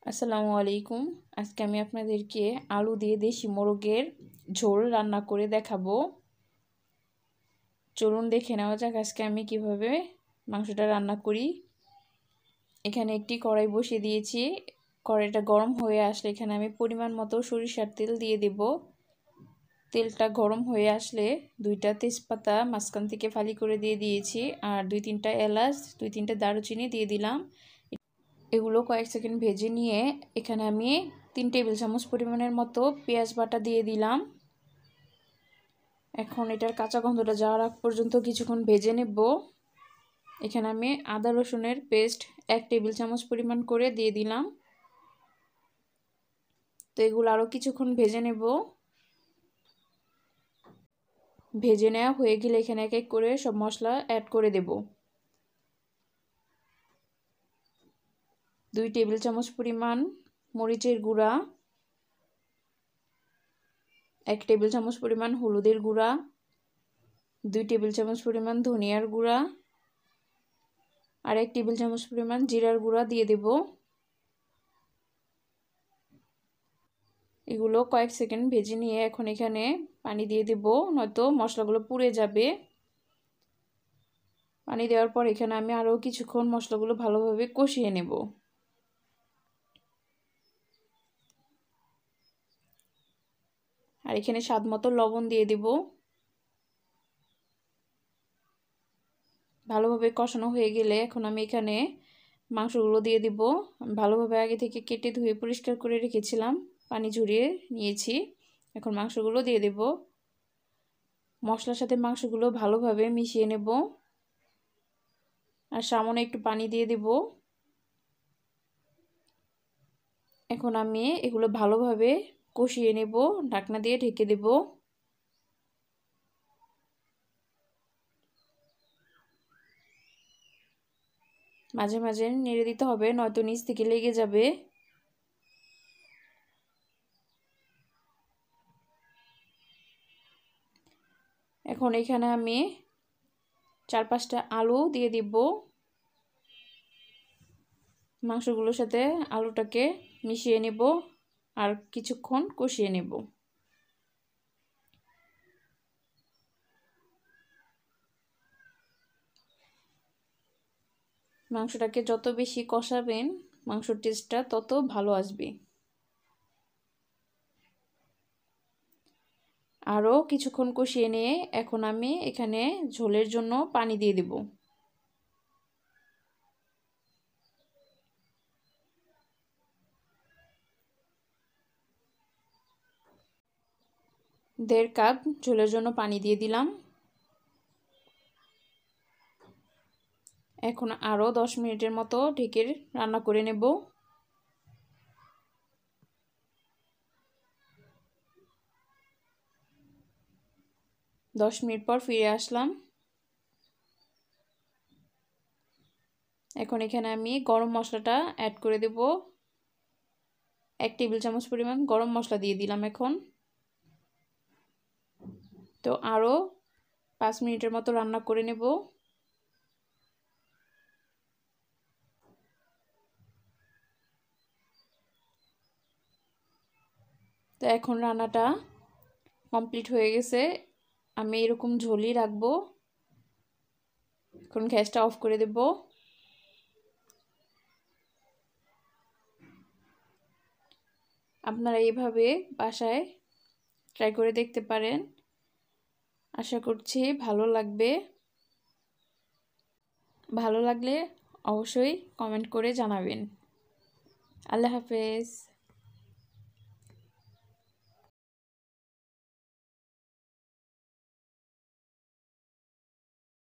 আসসালামু আলাইকুম। আজকে আমি আপনাদেরকে আলু দিয়ে দেশি মোরগের ঝোল রান্না করে দেখাবো। চলুন দেখে নেওয়া যাক আজকে আমি কিভাবে মাংসটা রান্না করি। এখানে একটি কড়াই বসিয়ে দিয়েছি। কড়াইটা গরম হয়ে আসলে এখানে আমি পরিমাণ মতো সরিষার তেল দিয়ে দেব। তেলটা গরম হয়ে আসলে 2টা তেজপাতা মাঝখান থেকে ফালি করে দিয়ে দিয়েছি, আর 2-3টা এলাচ, 2-3টা দারুচিনি দিয়ে দিলাম। এগুলো কয়েক সেকেন্ড ভেজে নিয়ে এখানে আমি 3 টেবিল চামচ পরিমাণের মতো পেঁয়াজ বাটা দিয়ে দিলাম। এখন এটার কাঁচা গন্ধটা যাওয়ার আগ পর্যন্ত কিছুক্ষণ ভেজে নেব। এখানে আমি আদা রসুনের পেস্ট 1 টেবিল চামচ পরিমাণ করে দিয়ে দিলাম। তো এগুলো আরও কিছুক্ষণ ভেজে নেব। ভেজে নেওয়া হয়ে গেলে এখানে এক এক করে সব মশলা অ্যাড করে দেব। 2 টেবিল চামচ পরিমাণ মরিচের গুঁড়া, 1 টেবিল চামচ পরিমাণ হলুদের গুঁড়া, 2 টেবিল চামচ পরিমাণ ধনিয়ার গুঁড়া, আর 1 টেবিল চামচ পরিমাণ জিরার গুঁড়া দিয়ে দেব। এগুলো কয়েক সেকেন্ড ভেজে নিয়ে এখন এখানে পানি দিয়ে দেব, নয়তো মশলাগুলো পুড়ে যাবে। পানি দেওয়ার পর এখানে আমি আরও কিছুক্ষণ মশলাগুলো ভালোভাবে কষিয়ে নেব। আর এখানে স্বাদ মতো লবণ দিয়ে দেব। ভালোভাবে কষানো হয়ে গেলে এখন আমি এখানে মাংসগুলো দিয়ে দিব। ভালোভাবে আগে থেকে কেটে ধুয়ে পরিষ্কার করে রেখেছিলাম, পানি ঝরিয়ে নিয়েছি। এখন মাংসগুলো দিয়ে দেব। মশলার সাথে মাংসগুলো ভালোভাবে মিশিয়ে নেব, আর সামান্য একটু পানি দিয়ে দেব। এখন আমি এগুলো ভালোভাবে কষিয়ে নেব, ঢাকনা দিয়ে ঢেকে দেব। মাঝে মাঝে নেড়ে দিতে হবে, নয়তো নিচ থেকে লেগে যাবে। এখন এখানে আমি 4-5টা আলু দিয়ে দিব। মাংসগুলোর সাথে আলুটাকে মিশিয়ে নেব আর কিছুক্ষণ কষিয়ে নেব। মাংসটাকে যত বেশি কষাবেন মাংসর টেস্টটা তত ভালো আসবে। আরও কিছুক্ষণ কষিয়ে নিয়ে এখন আমি এখানে ঝোলের জন্য পানি দিয়ে দেব। দেড় কাপ ঝোলের জন্য পানি দিয়ে দিলাম। এখন আরও 10 মিনিটের মতো ঢেকে রান্না করে নেব। 10 মিনিট পর ফিরে আসলাম। এখন এখানে আমি গরম মশলাটা অ্যাড করে দেব। 1 টেবিল চামচ পরিমাণ গরম মশলা দিয়ে দিলাম এখন। তো আরও 5 মিনিটের মতো রান্না করে নেব। তো এখন রান্নাটা কমপ্লিট হয়ে গেছে। আমি এরকম ঝোলই রাখবো। এখন গ্যাসটা অফ করে দেব। আপনারা এইভাবে বাসায় ট্রাই করে দেখতে পারেন। আশা করছি ভালো লাগবে। ভালো লাগলে অবশ্যই কমেন্ট করে জানাবেন। আল্লাহ হাফেজ।